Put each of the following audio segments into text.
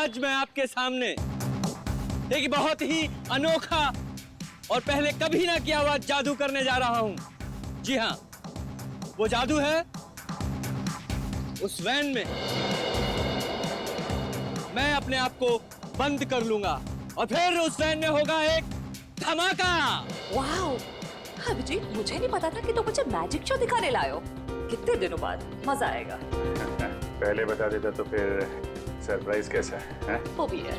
आज मैं आपके सामने एक बहुत ही अनोखा और पहले कभी ना किया हुआ जादू करने जा रहा हूं। जी हां, वो जादू है उस वैन में मैं अपने आप को बंद कर लूंगा और फिर उस वैन में होगा एक धमाका। वाओ! अभिजीत, मुझे नहीं पता था कि तुम मुझे मैजिक शो दिखाने लाए हो। कितने दिनों बाद मजा आएगा। पहले बता देता तो फिर सरप्राइज कैसा है? वो भी है।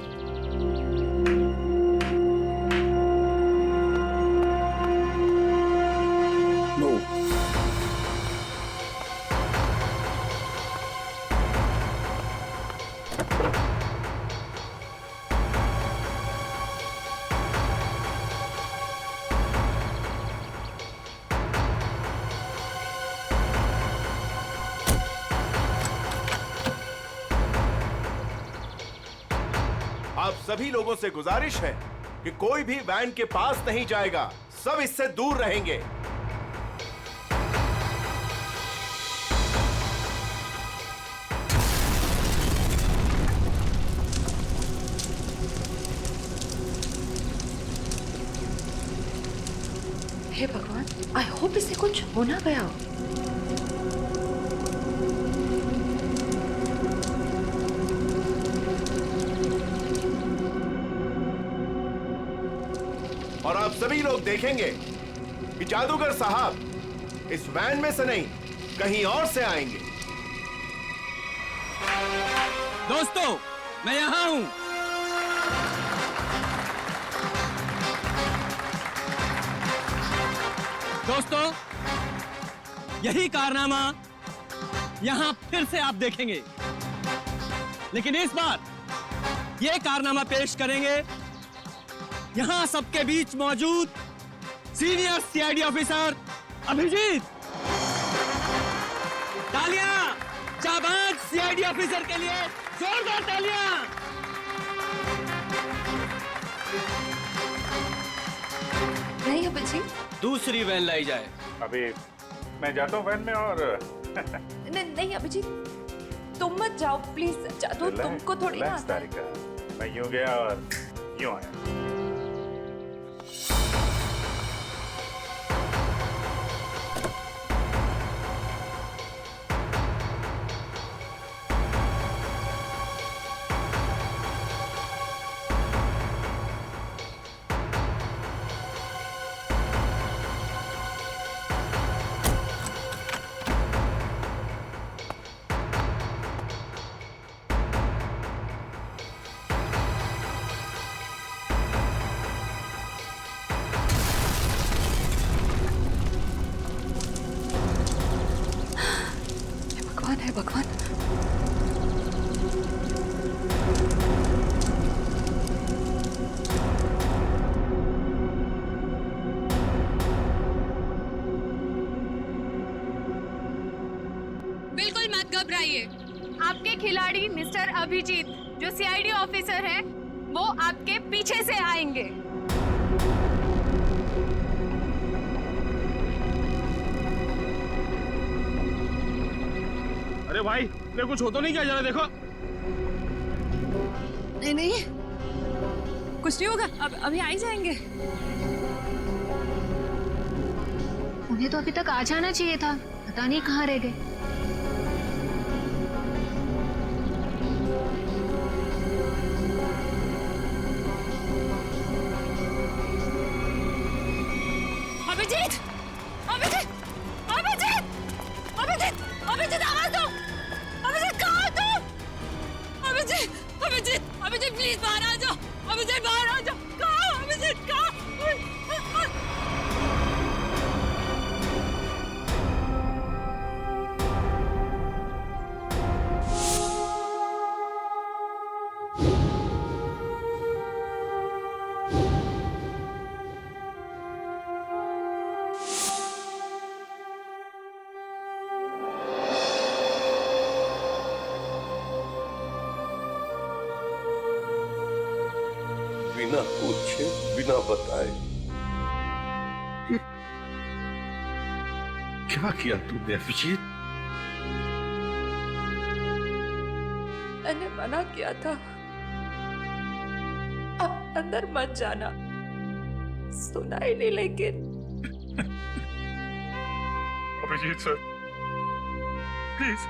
नो, आप सभी लोगों से गुजारिश है कि कोई भी वैन के पास नहीं जाएगा, सब इससे दूर रहेंगे। हे भगवान, आई होप इसे कुछ हो ना गया हो। और आप सभी लोग देखेंगे कि जादूगर साहब इस वैन में से नहीं कहीं और से आएंगे। दोस्तों, मैं यहां हूं। दोस्तों, यही कारनामा यहां फिर से आप देखेंगे, लेकिन इस बार यह कारनामा पेश करेंगे यहां सबके बीच मौजूद सीनियर सीआईडी ऑफिसर अभिजीत। तालियां जाबाज सीआईडी ऑफिसर के लिए, जोरदार तालियां। नहीं अभिजीत, दूसरी वैन लाई जाए। अभी मैं जाता हूँ वैन में और नहीं अभिजीत, तुम मत जाओ प्लीज। जादू तुमको थोड़ी ना रिलैक्स आता है। तारिका, मैं यूं गया और यूं आया। भगवान है भगवान। बिल्कुल मत घबराइए। आपके खिलाड़ी मिस्टर अभिजीत जो सीआईडी ऑफिसर हैं, वो आपके पीछे से आएंगे। अरे भाई, ने कुछ हो तो नहीं क्या? जरा देखो। नहीं नहीं, कुछ नहीं होगा, अब अभी आ ही जाएंगे। उन्हें तो अभी तक आ जाना चाहिए था, पता नहीं कहाँ रह गए। अभिजीत, अभिजीत, अभिजीत, अभिजीत, अभिजीत, आवाज दो। अभिजीत, कहाँ हो तुम? अभिजीत, अभिजीत, अभिजीत, प्लीज बाहर आ जाओ। अभिजीत, बाहर आ जाओ। कहाँ हो अभिजीत? कहाँ? बिना पूछे, बिना बताए क्या किया तुमने अभिजीत? मैंने मना किया था अंदर मत जाना। सुना ही नहीं लेकिन। अभिजीत सर, प्लीज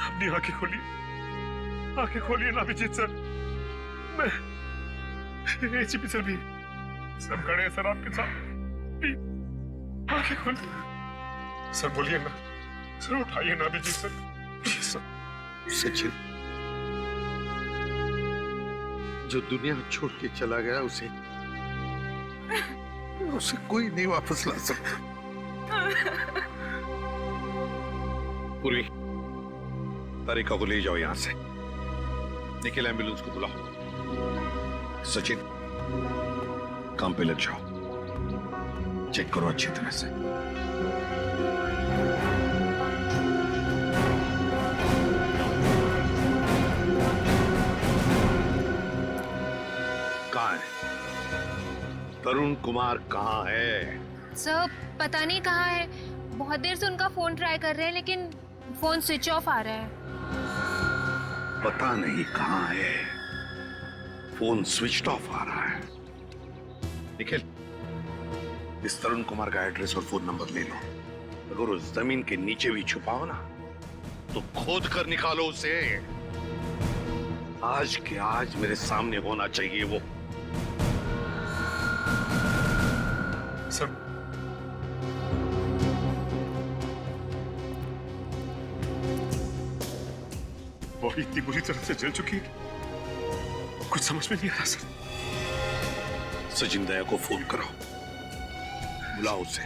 अपनी आंखें खोलिए, आंखें खोलिए ना अभिजीत सर। मैं एसीपी सर भी सब खड़े हैं सर आपके साथ। प्लीज आंखें खोलिए सर, बोलिए ना सर, उठाइए ना Abhijeet sir, please sir. Sachin जो दुनिया छोड़ के चला गया उसे कोई नहीं वापस ला सकता। पूरी तारिका को ले जाओ यहां से, निखिल एम्बुलेंस को बुलाओ। सचिन काम पे लग जाओ, चेक करो अच्छी तरह से। कहाँ है तरुण कुमार? कहाँ है? सर पता नहीं कहाँ है। बहुत देर से उनका फोन ट्राई कर रहे हैं लेकिन फोन स्विच ऑफ आ रहा है। पता नहीं कहाँ है, फोन स्विच ऑफ आ रहा है। निखिल इस तरुण कुमार का एड्रेस और फोन नंबर ले लो। अगर उस जमीन के नीचे भी छुपाओ ना तो खोद कर निकालो उसे। आज के आज मेरे सामने होना चाहिए वो। सर वो इतनी बुरी तरह से जल चुकी है, कुछ समझ में नहीं आ रहा सर। सचिन दया को फोन करो, बुलाओ उसे।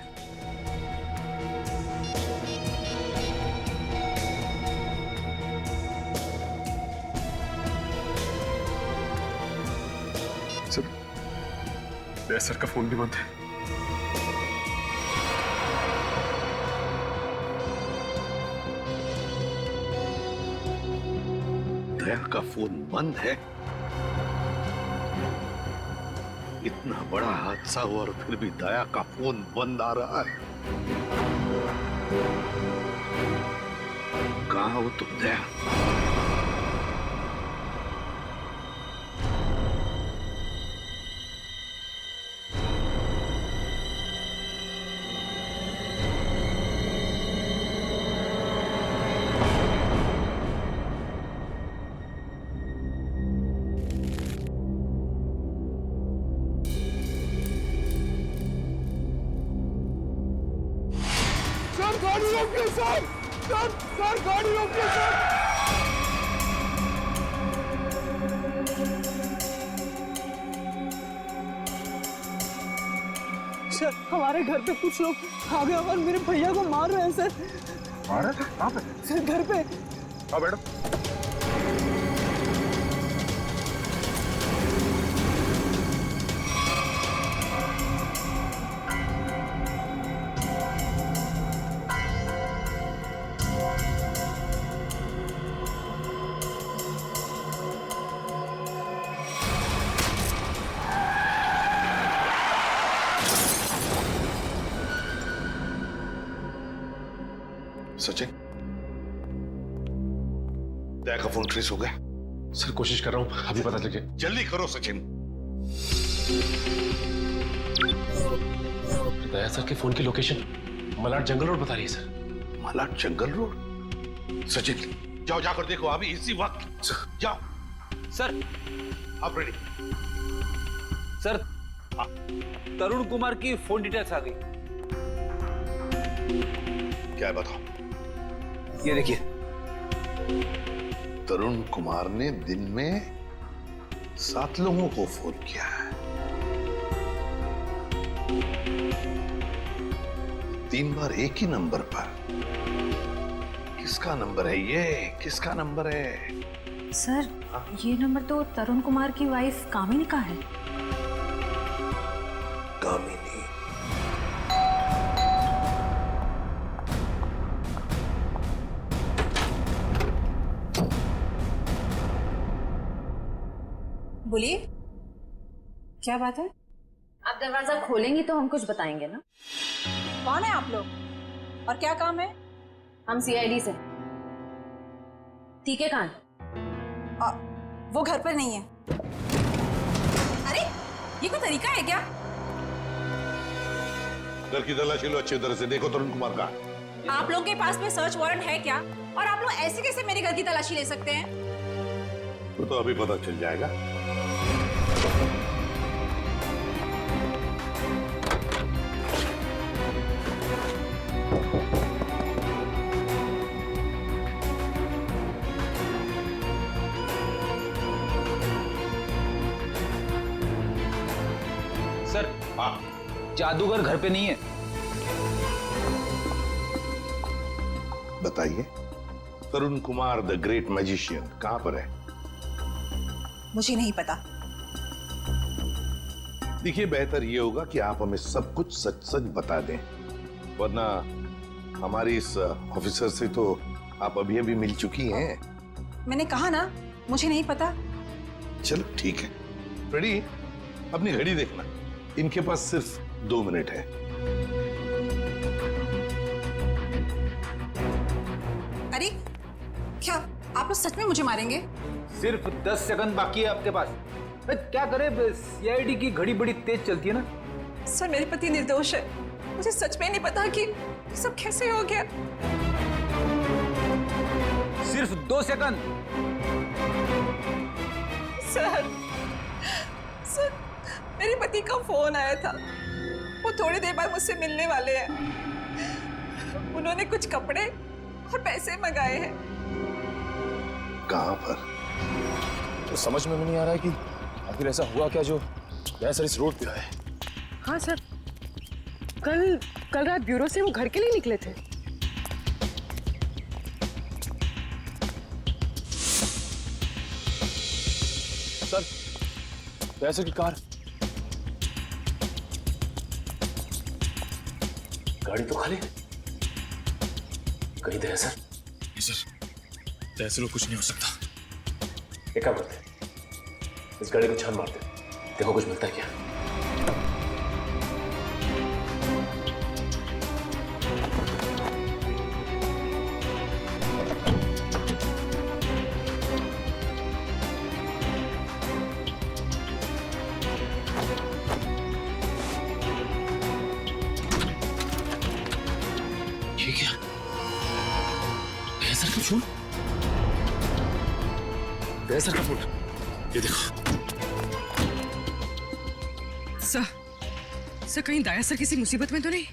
सर दया सर का फोन भी बंद है। दया का फोन बंद है? इतना बड़ा हादसा हुआ और फिर भी दया का फोन बंद आ रहा है। कहाँ हो तुम दया? गाड़ी रोकिए सर, सर गाड़ी रोकिए सर। सर हमारे घर पे कुछ लोग आ गए और मेरे भैया को मार रहे हैं सर। मार रहे? कहाँ पे? सर घर पे। हाँ मैडम। सचिन दया का फोन ट्रेस हो गया? सर कोशिश कर रहा हूं, अभी पता चल जाए। जल्दी करो सचिन। दया सर के फोन की लोकेशन मलाड जंगल रोड बता रही है सर। मलाड जंगल रोड? सचिन जाओ, जाकर देखो अभी इसी वक्त। जाओ सर। आप रेडी? सर तरुण कुमार की फोन डिटेल्स आ गई। क्या है बताओ? ये देखिए, तरुण कुमार ने दिन में 7 लोगों को फोन किया है। 3 बार एक ही नंबर पर। किसका नंबर है ये? किसका नंबर है? सर ये नंबर तो तरुण कुमार की वाइफ कामिनी का है। कामिनी? बोलिए, क्या बात है? आप दरवाजा खोलेंगी तो हम कुछ बताएंगे ना। कौन है आप लोग और क्या काम है? हम सीआईडी से। ठीक है, कहां? वो घर पर नहीं है। ये कोई तरीका है क्या? घर की तलाशी लो अच्छी तरह से, देखो तरुण कुमार का। आप लोगों के पास में सर्च वारंट है क्या? और आप लोग ऐसे कैसे मेरे घर की तलाशी ले सकते हैं? तो अभी पता चल जाएगा। सर, जादूगर घर पे नहीं है। बताइए, तरुण कुमार द ग्रेट मैजिशियन कहां पर है? मुझे नहीं पता। देखिए, बेहतर ये होगा कि आप हमें सब कुछ सच सच बता दें, वरना हमारी इस ऑफिसर से तो आप अभी अभी मिल चुकी हैं। मैंने कहा ना, मुझे नहीं पता। चलो ठीक है। फ्रेडी, अपनी घड़ी देखना, इनके पास सिर्फ 2 मिनट है। अरे क्या आप लोग सच में मुझे मारेंगे? सिर्फ 10 सेकंड बाकी है आपके पास। क्या करे, सीआईडी की घड़ी बड़ी तेज चलती है ना। सर, मेरे पति निर्दोष है। मुझे सच में नहीं पता कि ये सब कैसे हो गया। सिर्फ 2 सेकंड। सर, मेरे पति का फोन आया था। वो थोड़ी देर बाद मुझसे मिलने वाले हैं। उन्होंने कुछ कपड़े और पैसे मंगाए हैं। कहां पर? तो समझ में नहीं आ रहा है कि आखिर ऐसा हुआ क्या जो सर इस रोड पे आए। हाँ सर, कल रात ब्यूरो से वो घर के लिए निकले थे। सर, दयासर की कार। गाड़ी तो खाली। कहीं दयासर? सर, दयासर को कुछ नहीं हो सकता। एक काम करते हैं, इस गाड़ी को छान मारते, देखो कुछ मिलता है क्या। ये क्या? दयासर का फोन? दयासर का फोन, ये देखो। सर कहीं दयासर किसी मुसीबत में तो नहीं?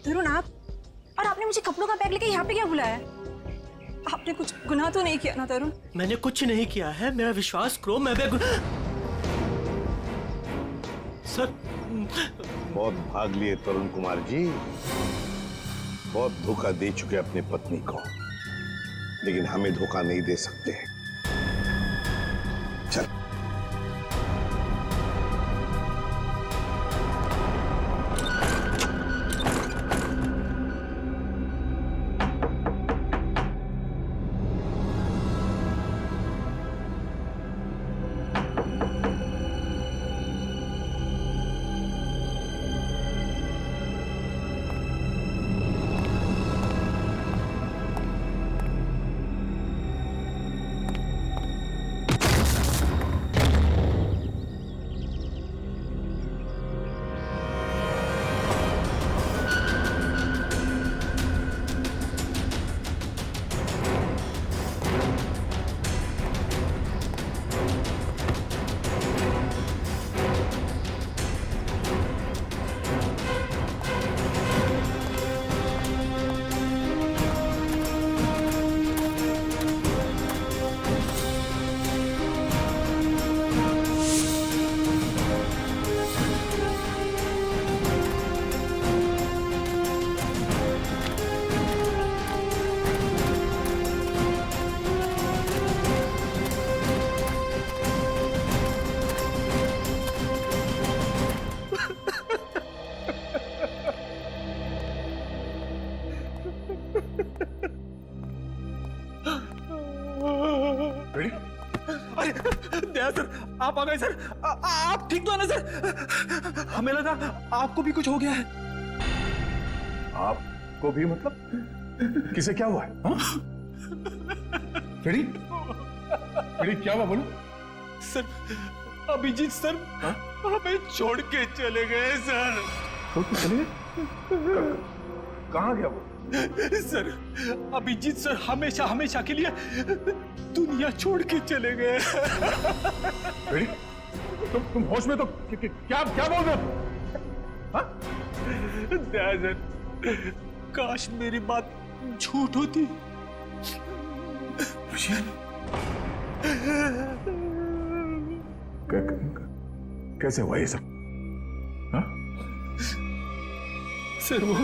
तरुण, आप और आपने मुझे कपड़ों का बैग लेके यहाँ पे क्या बुलाया? आपने कुछ गुनाह तो नहीं किया ना तरुण? मैंने कुछ नहीं किया है, मेरा विश्वास करो। मैं सर, बहुत भाग लिए तरुण कुमार जी, बहुत धोखा दे चुके अपनी पत्नी को, लेकिन हमें धोखा नहीं दे सकते। चल। आप आ गए सर। आप ठीक तो है ना सर? हमें लगा आपको भी कुछ हो गया है। आपको भी मतलब? किसे क्या हुआ है? फ्रेडी, फ्रेडी क्या हुआ बोलो? सर अभिजीत सर हमें छोड़ के चले गए सर। छोड़ के चले गए? कहाँ गया वो? सर अभिजीत सर हमेशा हमेशा के लिए दुनिया छोड़ के चले गए। फ्रेडी, तुम होश में तो क्या क्या बोल रहे हो? सर काश मेरी बात झूठ होती। कैसे हुआ ये सब? हाँ? सर वो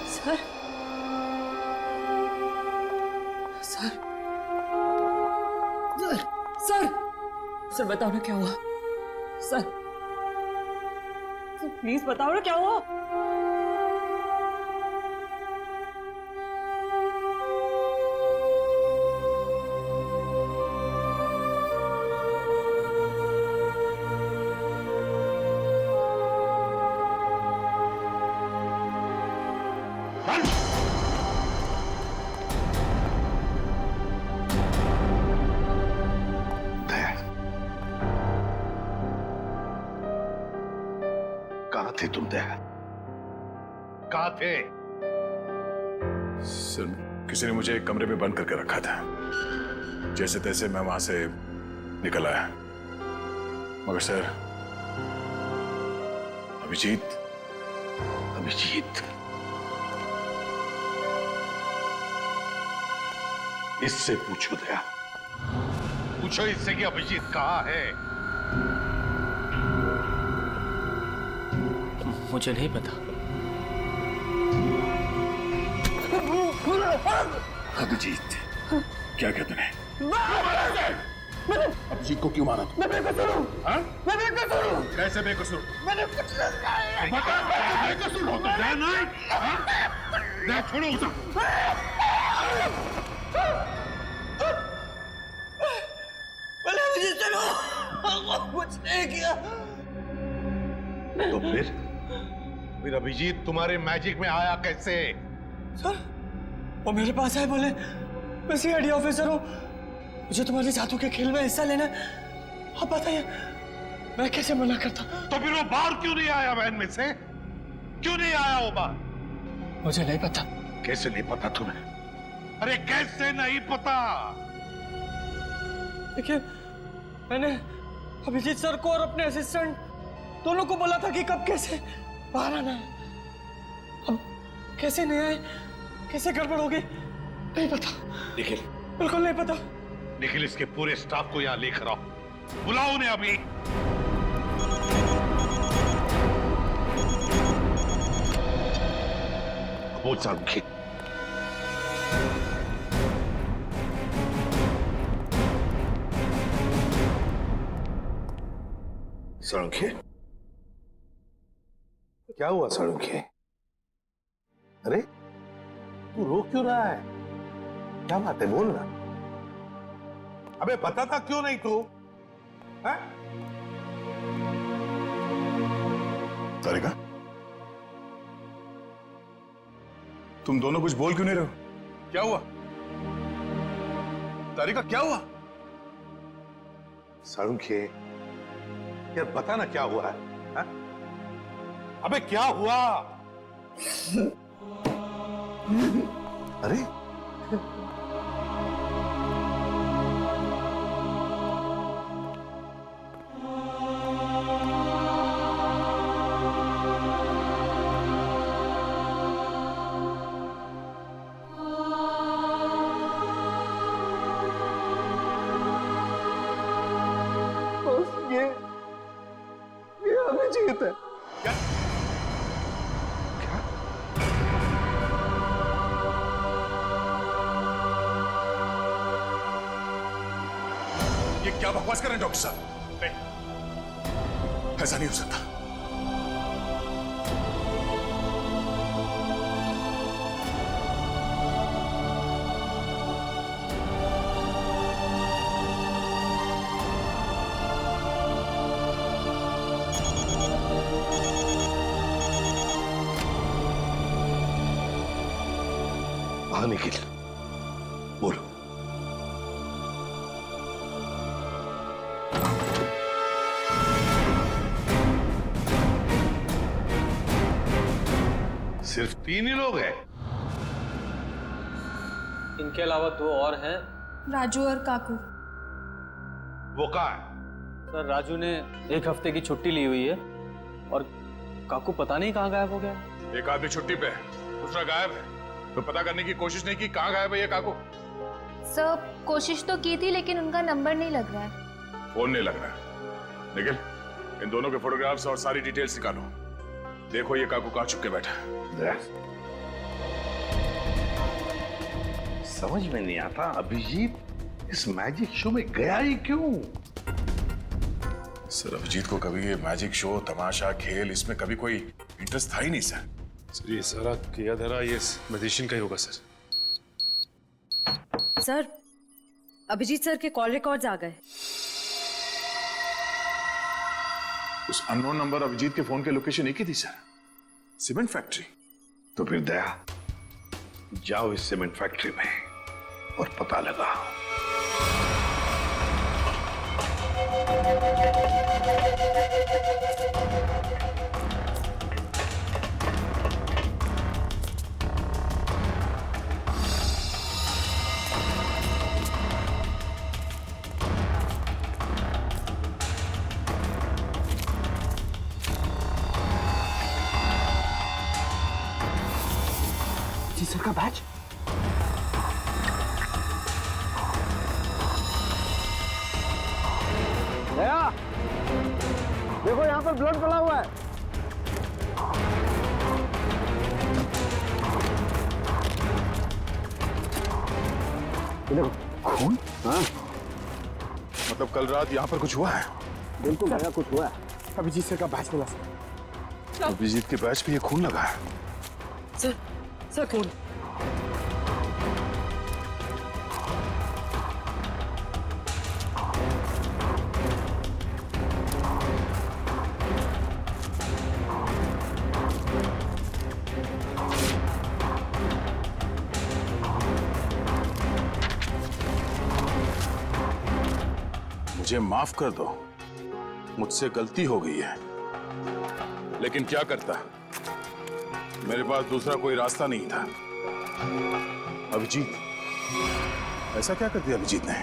सर सर सर सर बताओ ना क्या हुआ? सर प्लीज बताओ ना क्या हुआ? कहाँ थे तुम? दया कहाँ थे? सर किसी ने मुझे एक कमरे में बंद करके रखा था। जैसे तैसे मैं वहां से निकल आया, मगर सर अभिजीत अभिजीत इससे पूछो दया, पूछो इससे कि अभिजीत कहाँ है। मुझे नहीं पता। अभिजीत क्या कहते हैं? अभिजीत को क्यों मारा तुम? मैं बेकसूर हूँ। हाँ? मैं बेकसूर हूँ। कैसे बेकसूर? मैंने कुछ नहीं किया। बेकसूर हो तो दया नहीं? दया छोड़ो उसे। मैंने अभिजीत चलो कुछ नहीं किया। तो फिर अभिजीत तुम्हारे मैजिक में आया कैसे? सर वो मेरे पास आए, बोले मैं सीआईडी ऑफिसर हूँ, मुझे तुम्हारे जादू के खेल में हिस्सा लेना है। आप बताइए मैं कैसे मना करता? तो फिर वो बाहर क्यों नहीं आया? वैन में से क्यों नहीं आया वो बाहर? मुझे नहीं पता। कैसे नहीं पता तुम्हें? अरे कैसे नहीं पता? देखिए, मैंने अभिजीत सर को और अपने असिस्टेंट दोनों को बोला था कि कब कैसे बाहर आना है। अब कैसे नहीं आए, कैसे गड़बड़ हो गई, नहीं पता। निखिल, बिल्कुल नहीं पता। निखिल, इसके पूरे स्टाफ को यहाँ लेकर आओ, बुलाओ उन्हें अभी। बोल सारुखी। सारुखी, क्या हुआ सारुखी? अरे तू रो क्यों रहा है? क्या बात है, बोल ना। अबे बताता क्यों नहीं तू? तारिका, तुम दोनों कुछ बोल क्यों नहीं रहे हो? क्या हुआ? तारिका, क्या हुआ? सारुखी, यार बता ना क्या हुआ है? हा? अबे क्या हुआ? अरे ये अभिजीत है। क्या? क्या? ये क्या बकवास कर रहे हैं डॉक्टर साहब? नहीं, ऐसा नहीं हो सकता। हाँ निखिल, बोलो। सिर्फ 3 ही लोग हैं? इनके अलावा 2 और हैं। राजू और काकू। वो कहाँ है? सर, राजू ने 1 हफ्ते की छुट्टी ली हुई है और काकू पता नहीं कहाँ गायब हो गया। एक आदमी छुट्टी पे है, दूसरा गायब है, तो पता करने की कोशिश नहीं की कहाँ गायब है ये काकू? सर, कोशिश तो की थी लेकिन उनका नंबर नहीं लग रहा है। फोन नहीं लग रहा है। निखिल, इन दोनों के फोटोग्राफ्स और सारी डिटेल्स निकालो। देखो ये काकू कहाँ छुप के बैठा है। समझ में नहीं आता अभिजीत इस मैजिक शो में गया ही क्यों? सर, अभिजीत को कभी ये मैजिक शो, तमाशा, खेल, इसमें कभी कोई इंटरेस्ट था ही नहीं सर। सर, ये सारा किया धरा ये मैजिशियन का ही होगा सर। सर, अभिजीत सर के कॉल रिकॉर्ड्स आ गए। उस अननोन नंबर अभिजीत के फोन के लोकेशन एक ही थी सर, सीमेंट फैक्ट्री। तो फिर दया, जाओ इस सीमेंट फैक्ट्री में और पता लगाओ। जी सर का बैच। दया, देखो यहाँ पर ब्लड पड़ा हुआ है। देखो खून। हाँ, मतलब कल रात यहाँ पर कुछ हुआ है? बिल्कुल दया, कुछ हुआ है। अभिजीत सर का बैच मिला सर। अभिजीत के बैच पे ये खून लगा है। सर खून। मुझे माफ कर दो, मुझसे गलती हो गई है, लेकिन क्या करता, मेरे पास दूसरा कोई रास्ता नहीं था। अभिजीत, ऐसा क्या कर दिया अभिजीत ने?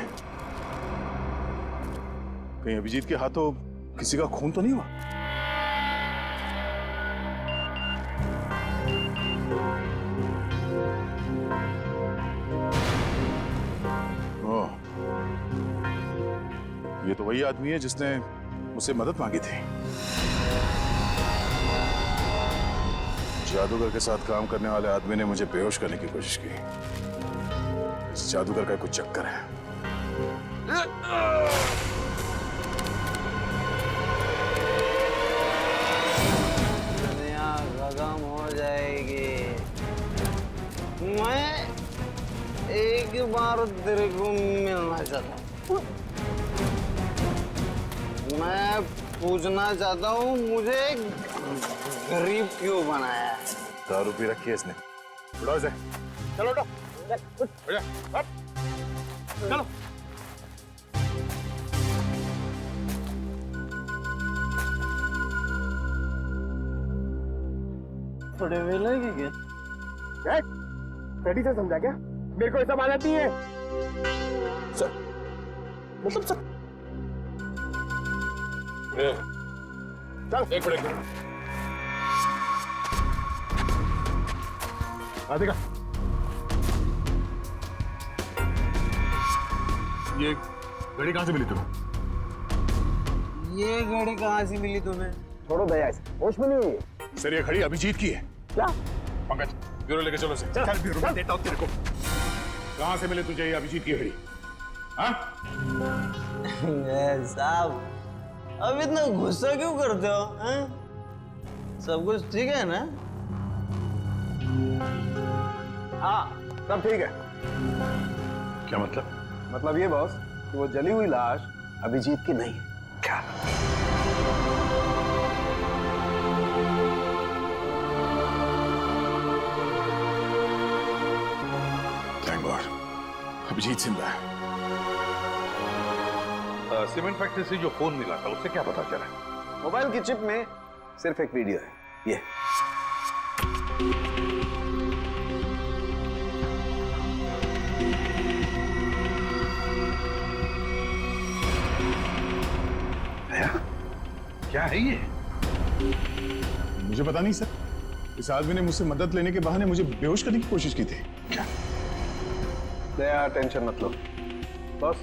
कहीं अभिजीत के हाथों किसी का खून तो नहीं हुआ? ओह, ये तो वही आदमी है जिसने मुझसे मदद मांगी थी। जादूगर के साथ काम करने वाले आदमी ने मुझे बेहोश करने की कोशिश की। इस जादूगर का कुछ चक्कर है। दुनिया खत्म हो जाएगी। मैं एक बार तेरे को मिलना चाहता हूँ। मैं पूछना चाहता हूँ मुझे गरीब क्यों बनाया है? दारू पी रखी है इसने। उठाओ इसे। चलो उठो। चलो। थोड़े वेले की क्या? रेडी से समझा क्या? मेरे को ऐसा मानती है सर। मतलब सर चल एक मिनट। राधिका, ये घड़ी कहाँ से मिली तुम्हें? ये घड़ी कहाँ से मिली तुम्हें? छोड़ो दया से, होश में नहीं है ये। सर ये घड़ी अभिजीत की है। क्या? पंकज, ब्यूरो लेके चलो इसे। चल ब्यूरो में देता हूँ तेरे को। कहाँ से मिले तुझे ये अभिजीत की घड़ी? हाँ? साहब, अब इतना गुस्सा क्यों करते हो? हैं? सब कुछ ठीक है ना? हाँ, सब ठीक है। क्या मतलब? मतलब ये बॉस कि वो जली हुई लाश अभिजीत की नहीं है। क्या? थैंक गॉड, अभिजीत जिंदा है। सीमेंट फैक्ट्री से जो फोन मिला था उससे क्या पता चला? मोबाइल की चिप में सिर्फ एक वीडियो है, ये। क्या है ये? मुझे पता नहीं सर। इस आदमी ने मुझसे मदद लेने के बहाने मुझे बेहोश करने की कोशिश की थी। क्या? दया, टेंशन मत लो बॉस,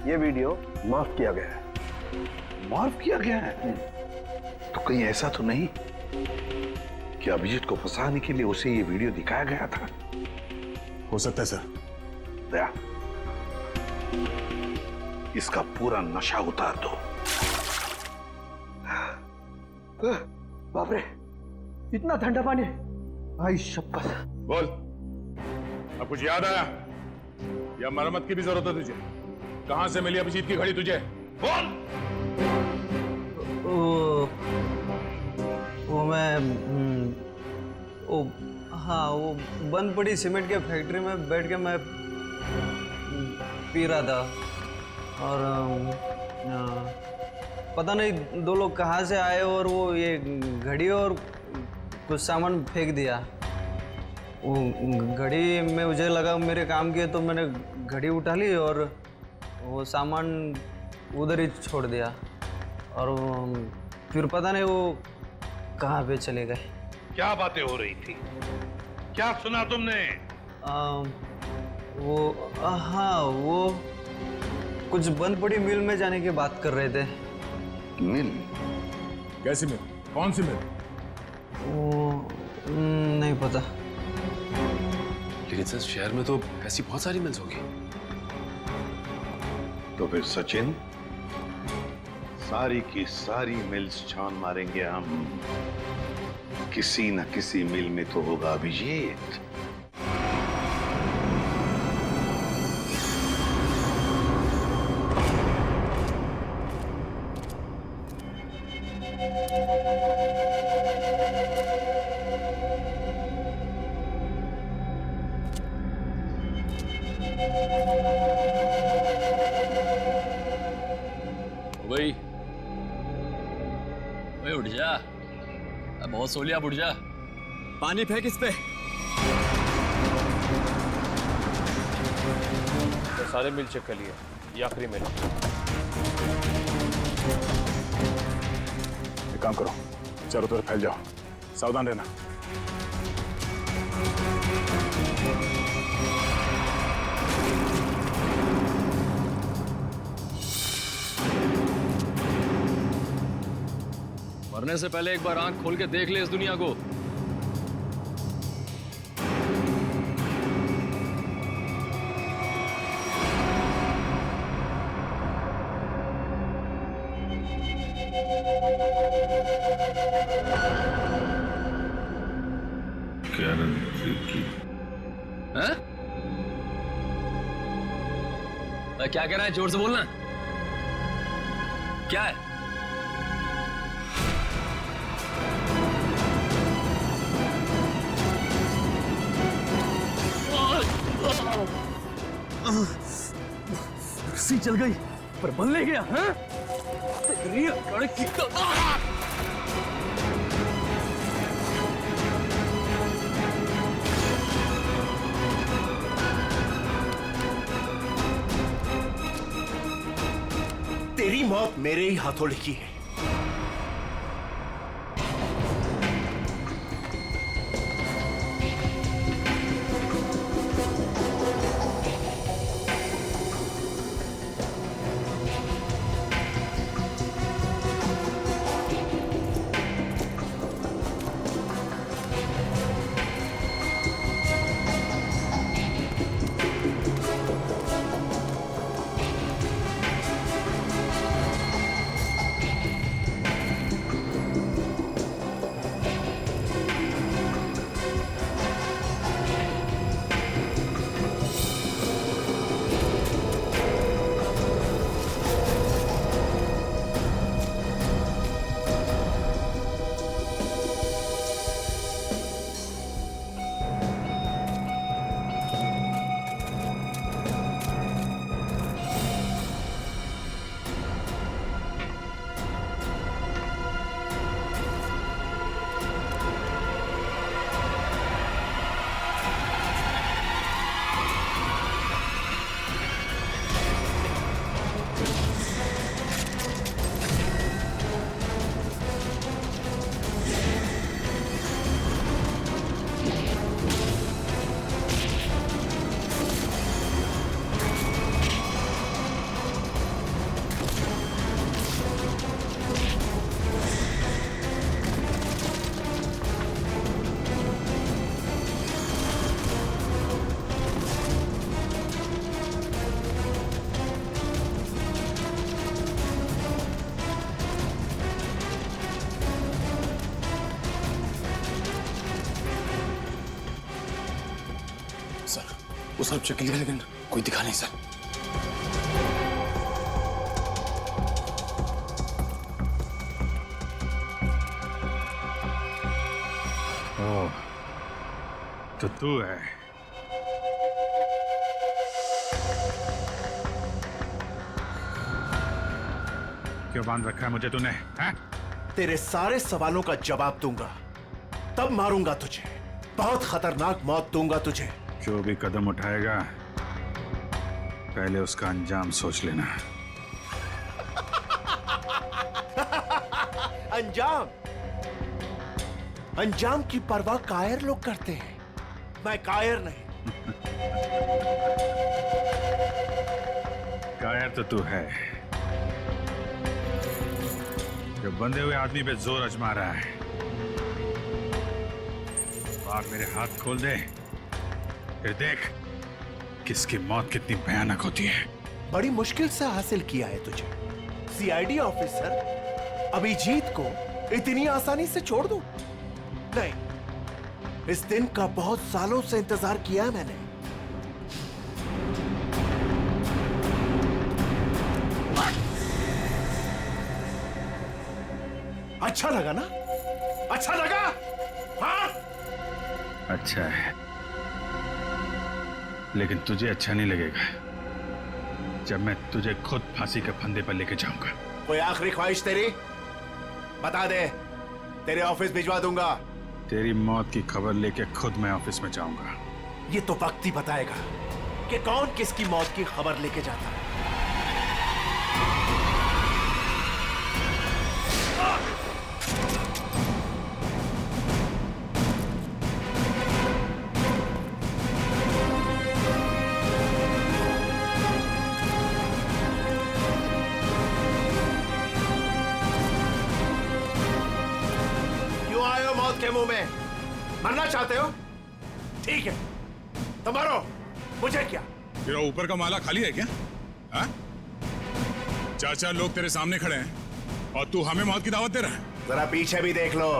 ये वीडियो माफ किया गया है। माफ किया गया है? तो कहीं ऐसा तो नहीं कि अभिजीत को फंसाने के लिए उसे ये वीडियो दिखाया गया था? हो सकता है सर। दया, इसका पूरा नशा उतार दो। बाप रे, इतना ठंडा पानी! भाई शपथ। बोल, अब कुछ याद आया या मरम्मत की भी जरूरत है तुझे? कहां से मिली अभिजीत की घड़ी तुझे? बोल। वो मैं हाँ, वो बंद पड़ी सीमेंट के फैक्ट्री में बैठ के मैं पी रहा था और पता नहीं दो लोग कहाँ से आए और वो ये घड़ी और कुछ सामान फेंक दिया। वो घड़ी में मुझे लगा मेरे काम की है तो मैंने घड़ी उठा ली और वो सामान उधर ही छोड़ दिया और फिर पता नहीं वो कहाँ पे चले गए। क्या बातें हो रही थी? क्या सुना तुमने? हाँ, वो कुछ बंद पड़ी मिल में जाने की बात कर रहे थे। मिल? कैसी मिल? कौन सी मिल? वो नहीं पता। लेकिन सर शहर में तो ऐसी बहुत सारी मिल्स होगी। तो फिर सचिन, सारी की सारी मिल्स छान मारेंगे हम। किसी न किसी मिल में तो होगा अभिजीत। भाई उठ जा, बहुत सो लिया, उठ जा। पानी फेंक इस पे। सारे मिल चेक कर लिए, ये आखिरी मिल। एक काम करो, चारों तरफ फैल जाओ, सावधान रहना। मरने से पहले एक बार आंख खोल के देख ले इस दुनिया को। हैं? क्या कह रहा है? जोर से बोलना। क्या है? रस्सी चल गई पर बल ले गया। हैं? तेरी लड़की का तेरी मौत मेरे ही हाथों लिखी है। वो सब चेक लिया लेकिन कोई दिखा नहीं सर। ओह, तो तू है। क्यों बांध रखा है मुझे तूने? हैं? तेरे सारे सवालों का जवाब दूंगा, तब मारूंगा तुझे। बहुत खतरनाक मौत दूंगा तुझे। जो भी कदम उठाएगा पहले उसका अंजाम सोच लेना। अंजाम? अंजाम की परवाह कायर लोग करते हैं, मैं कायर नहीं। कायर तो तू है, जो बंधे हुए आदमी पे जोर आजमा रहा है। बाहर मेरे हाथ खोल दे, फिर देख किसकी मौत कितनी भयानक होती है। बड़ी मुश्किल से हासिल किया है तुझे। सीआईडी ऑफिसर अभिजीत को इतनी आसानी से छोड़ दूं? नहीं, इस दिन का बहुत सालों से इंतजार किया है मैंने। अच्छा लगा ना? अच्छा लगा? हाँ? अच्छा है, लेकिन तुझे अच्छा नहीं लगेगा जब मैं तुझे खुद फांसी के फंदे पर लेके जाऊंगा। कोई आखिरी ख्वाहिश तेरी? बता दे, तेरे ऑफिस भिजवा दूंगा। तेरी मौत की खबर लेके खुद मैं ऑफिस में जाऊंगा। ये तो वक्त ही बताएगा। कि कौन किसकी मौत की खबर लेके जाता है। क्यों आए हो मौत के मुंह में? मरना चाहते हो? ठीक है तो मरो, मुझे क्या। तेरा ऊपर का माला खाली है क्या? हाँ? चार लोग तेरे सामने खड़े हैं और तू हमें मौत की दावत दे रहा है। जरा पीछे भी देख लो।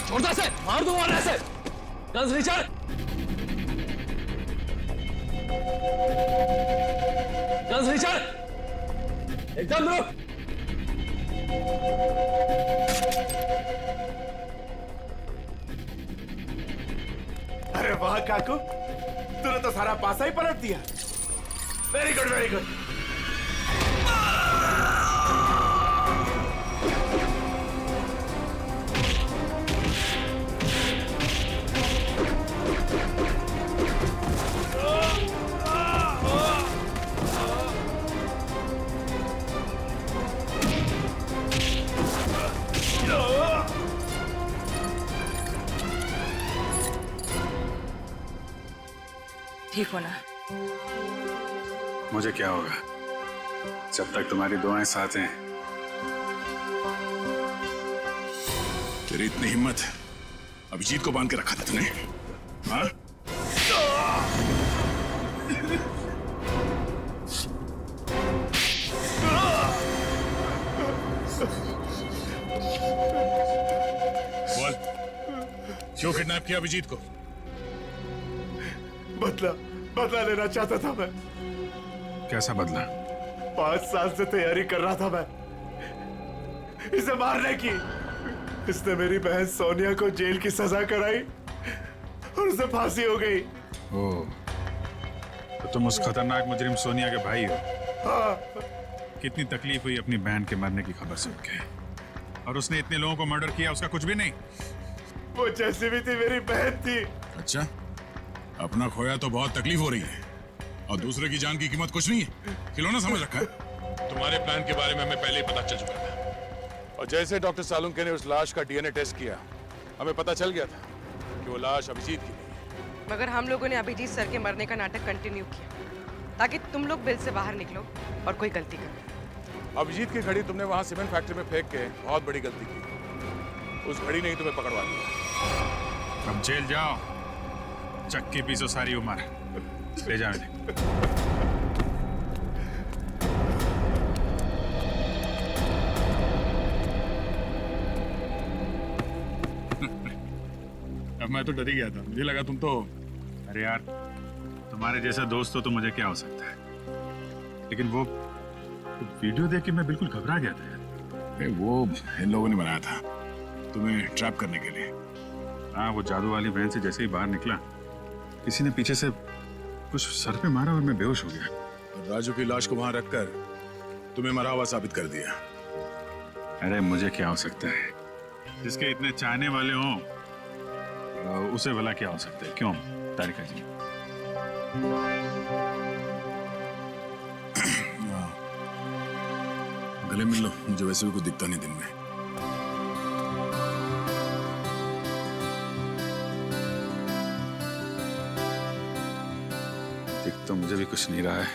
छोड़ता से मार दूंगा ना ऐसे। गन्स रिचर्ड, गन्स रिचर्ड, एकदम रुक। अरे वाह काकू, तूने तो सारा पासा ही पलट दिया। Very good very good. ठीक हो ना? मुझे क्या होगा जब तक तुम्हारी दुआएं साथ हैं। तेरी इतनी हिम्मत अभिजीत को बांध के रखा था तूने? हाँ? बोल, क्यों किडनैप किया अभिजीत को? बदला लेना चाहता था मैं। कैसा बदला? 5 साल से तैयारी कर रहा था मैं इसे मारने की। इसने मेरी बहन सोनिया को जेल की सजा कराई और उसे फांसी हो गई। ओह, तो तुम उस खतरनाक मुजरिम सोनिया के भाई हो? हाँ। कितनी तकलीफ हुई अपनी बहन के मरने की खबर सुन के, और उसने इतने लोगों को मर्डर किया, उसका कुछ भी नहीं? वो जैसी भी थी मेरी बहन थी। अच्छा, अपना खोया तो बहुत तकलीफ हो रही है और दूसरे की जान की कीमत कुछ नहीं है, खिलौना समझ रखा है। तुम्हारे प्लान के बारे में हमें पहले ही पता चल चुका था, और जैसे डॉक्टर सालुंके ने उस लाश का डीएनए टेस्ट किया, हमें पता चल गया था कि वो लाश अभिजीत की नहीं है। मगर हम लोगों ने अभिजीत सर के मरने का नाटक कंटिन्यू किया ताकि तुम लोग बिल से बाहर निकलो और कोई गलती करो। अभिजीत की घड़ी तुमने वहां सीमेंट फैक्ट्री में फेंक के बहुत बड़ी गलती की। उस घड़ी ने ही तुम्हें पकड़वा दिया। अब जेल जाओ, चक्की पीसो सारी उम्र। ले जाओ इन्हें। अब मैं तो डर ही गया था, मुझे लगा तुम तो। अरे यार, तुम्हारे जैसा दोस्त हो तो मुझे क्या हो सकता है, लेकिन वो वीडियो देख के मैं बिल्कुल घबरा गया था यार। वो इन लोगों ने बनाया था तुम्हें ट्रैप करने के लिए। हाँ, वो जादू वाली वैन से जैसे ही बाहर निकला, किसी ने पीछे से कुछ सर पे मारा और मैं बेहोश हो गया। राजू की लाश को वहां रखकर तुम्हें मरा हुआ साबित कर दिया। अरे मुझे क्या हो सकता है, जिसके इतने चाहने वाले हों उसे भला क्या हो सकता है? क्यों तारिका जी? गले मिल लो, मुझे वैसे भी कुछ दिखता नहीं दिन में। दिख तो मुझे भी कुछ नहीं रहा है।